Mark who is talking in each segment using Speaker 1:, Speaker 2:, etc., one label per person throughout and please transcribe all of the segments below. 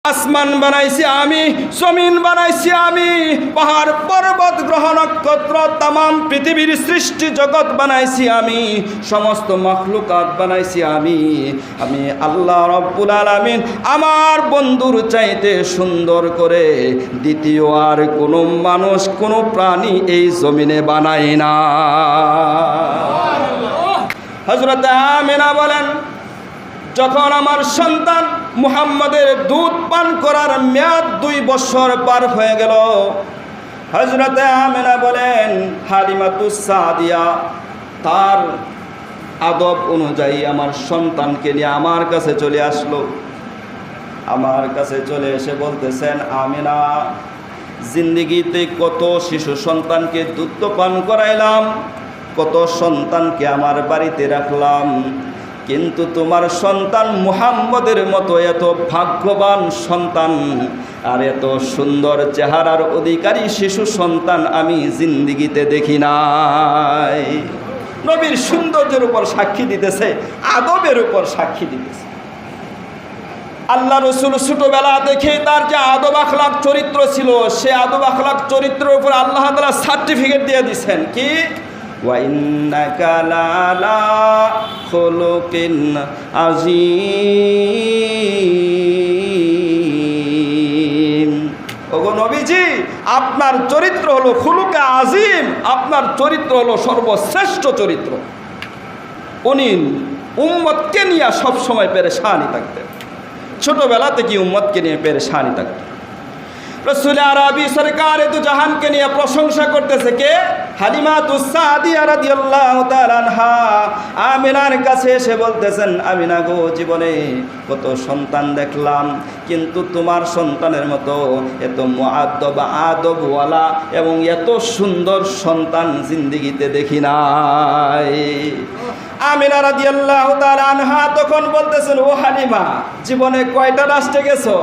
Speaker 1: আসমান বানাইছি আমি, জমিন বানাইছি আমি, পাহাড় পর্বত গ্রহ নক্ষত্র তামাম পৃথিবীর সৃষ্টি জগৎ বানাইছি আমি, সমস্ত মাখলুকাত বানাইছি আমি আল্লাহ রব্বুল আলামিন আমার বন্ধুর চাইতে সুন্দর করে দ্বিতীয় আর কোনো মানুষ কোনো প্রাণী এই জমিনে বানাই না। হযরত আমিনা বলেন, যখন আমার সন্তান মুহাম্মদের দুধ পান করার মেয়াদ 2 বছর পার হয়ে গেল, হযরত আমিনা বলেন হালিমাতুস সাদিয়া তার আদব অনুযায়ী আমার সন্তানকে নিয়ে আমার কাছে চলে আসলো। আমার কাছে চলে এসে বলতেছেন, আমিনা, জিন্দেগিতে কত শিশু সন্তানকে দুধ পান করাইলাম, কত সন্তানকে আমার বাড়িতে রাখলাম, কিন্তু তোমার সন্তান মুহাম্মদের মতো এত ভাগ্যবান সন্তান আর এত সুন্দর চেহারার অধিকারী শিশু সন্তান আমি জিন্দেগিতে দেখি নাই। নবীর সৌন্দর্যের উপর সাক্ষী দিতেছে, আদবের উপর সাক্ষী দিতেছে। আল্লাহ রসুল ছোটবেলা দেখে তার যে আদব আখলাক চরিত্র ছিল, সে আদব আখলাক চরিত্রের উপর আল্লাহ তাআলা সার্টিফিকেট দিয়ে দিচ্ছেন কি, ওয়াইন্নাকা লালা খুলুকিন আযীম। ওগো নবীজি, আপনার চরিত্র হলো খুলুকে আজিম, আপনার চরিত্র হলো সর্বশ্রেষ্ঠ চরিত্র। উনি উম্মতকে নিয়ে সবসময় পেরেশানি থাকতেন, ছোটবেলা থেকে উম্মতকে নিয়ে পেরেশানি থাকতেন। রাসূল আরবি সরকার দু জাহানকে নিয়ে প্রশংসা করতেছে কে, হালিমাতুস সাদিয়া রাদিয়াল্লাহু তাআলা আনহা আমিনার কাছে এসে বলতেছেন, আমিনা গো, জীবনে কত সন্তান দেখলাম, কিন্তু তোমার সন্তানের মতো এত মুআদ্দব আদবওয়ালা এবং এত সুন্দর সন্তান জিন্দেগিতে দেখি নাই। আমিনা রাদিয়াল্লাহু তাআলা আনহা তখন বলতেছেন, ও হালিমা, জীবনে কয়টা রাষ্ট্রে গেছো?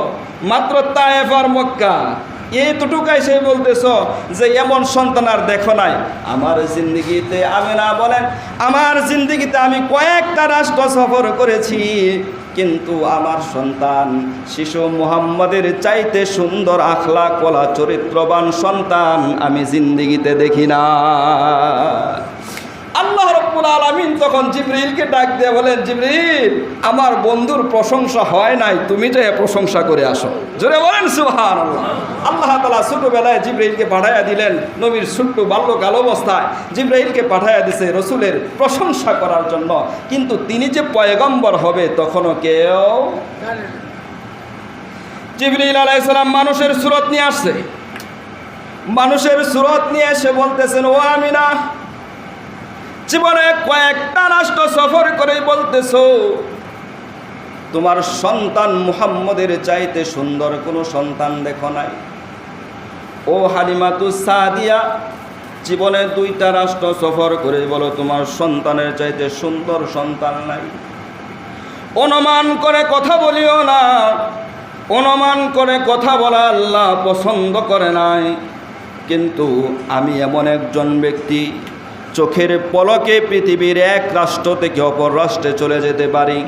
Speaker 1: মাত্র তায়েফ আর মক্কা, এইটুকুই সে বলতেছ যে এমন সন্তান আর দেখো নাই। আমার জিন্দেগিতে, আমিনা বলেন, আমার জিন্দেগিতে আমি কয়েকটা রাষ্ট্র সফর করেছি, কিন্তু আমার সন্তান শিশু মুহাম্মদের চাইতে সুন্দর আখলাক ওয়ালা চরিত্রবান সন্তান আমি জিন্দেগিতে দেখি না। আল্লাহ রাব্বুল আলামিন তখন জিবরিলকে ডাক দিয়ে বলেন, জিবরিল, আমার বন্ধুর প্রশংসা হয় নাই, তুমি যে প্রশংসা করে আসো। জোরে বলেন সুবহানাল্লাহ। আল্লাহ তাআলা ছোটবেলায় জিবরিলকে পাঠাইয়া দিলেন, নবীর ছোট্ট বাল্যকাল অবস্থায় জিবরিলকে পাঠাইয়া দিছে রসুলের প্রশংসা করার জন্য, কিন্তু তিনি যে পয়গম্বর হবে তখনও কেউ জানে না। জিবরিল আলাইহিস সালাম মানুষের সুরত নিয়ে আসছে, মানুষের সুরত নিয়ে এসে বলতেছেন, ও আমিনা, জীবনে কয়েকটা রাষ্ট্র সফর করে বলতেছো তোমার সন্তান মুহাম্মদের চাইতে সুন্দর কোনো সন্তান দেখো নাই। ও হালিমাতুস সাদিয়া, জীবনে 2টা রাষ্ট্র সফর করে বলো তোমার সন্তানের চাইতে সুন্দর সন্তান নাই। অনুমান করে কথা বলিও না, অনুমান করে কথা বলা আল্লাহ পছন্দ করে নাই। কিন্তু আমি এমন একজন ব্যক্তি, চোখের পলকে পৃথিবীর এক রাষ্ট্র থেকে অপর রাষ্ট্রে চলে যেতে পারি।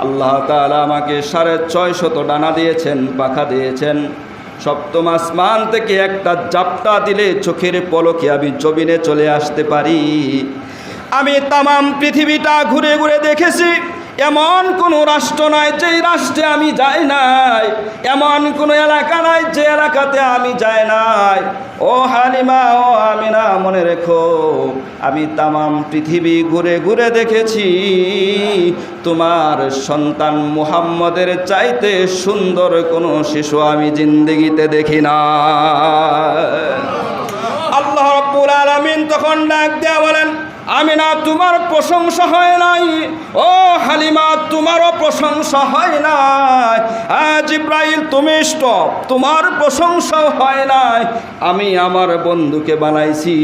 Speaker 1: আল্লাহ তাআলা আমাকে 650 ডানা দিয়েছেন, পাখা দিয়েছেন। 7ম আসমান থেকে একটা জাপটা দিলে চোখের পলকে আমি জমিনে চলে আসতে পারি। আমি তামাম পৃথিবীটা ঘুরে ঘুরে দেখেছি, এমন কোনো রাষ্ট্র নাই যে রাষ্ট্রে আমি যাই নাই, এমন কোনো এলাকা নাই যে এলাকাতে আমি যাই নাই। ও হালিমা, ও আমিনা, মনে রেখো, আমি তামাম পৃথিবী ঘুরে ঘুরে দেখেছি, তোমার সন্তান মুহাম্মদের চাইতে সুন্দর কোনো শিশু আমি জিন্দেগিতে দেখি না। আল্লাহ রাব্বুল আলামিন তখন ডাক দেয়া বলেন, আমিনা, তোমার প্রশংসা হয় নাই। ও হালিমা, তোমারও প্রশংসা হয় নাই। জিবরাইল, তুমি স্টপ, তোমার প্রশংসাও হয় নাই। আমি আমার বন্ধুকে বানাইছি,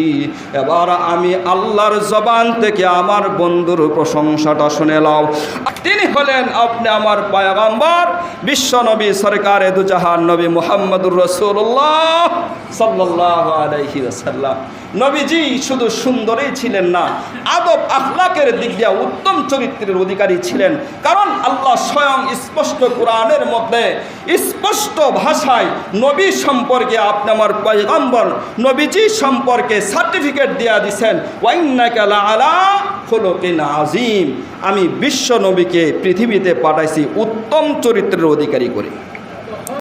Speaker 1: এবার আমি আল্লাহর জবান থেকে আমার বন্ধুর প্রশংসাটা শুনে নাও। তিনি হলেন আপনি আমার পয়গম্বর, বিশ্ব নবী, সরকারে দু জাহান নবী মুহাম্মদুর রাসূলুল্লাহ সাল্লাল্লাহু আলাইহি ওয়াসাল্লাম। নবীজি শুধু সুন্দরই ছিলেন না, আদব আখলাকের দিক দিয়ে উত্তম চরিত্রের অধিকারী ছিলেন। কারণ আল্লাহ স্বয়ং স্পষ্ট কোরআনের মধ্যে স্পষ্ট ভাষায় নবী সম্পর্কে আপনি আমার পয়গম্বর নবীজি সম্পর্কে সার্টিফিকেট দিয়ে দিয়েছেন, ওয়াইন্নাকা লাআলা খুলুকিন আযীম। আমি বিশ্ব নবীকে পৃথিবীতে পাঠাইছি উত্তম চরিত্রের অধিকারী করে।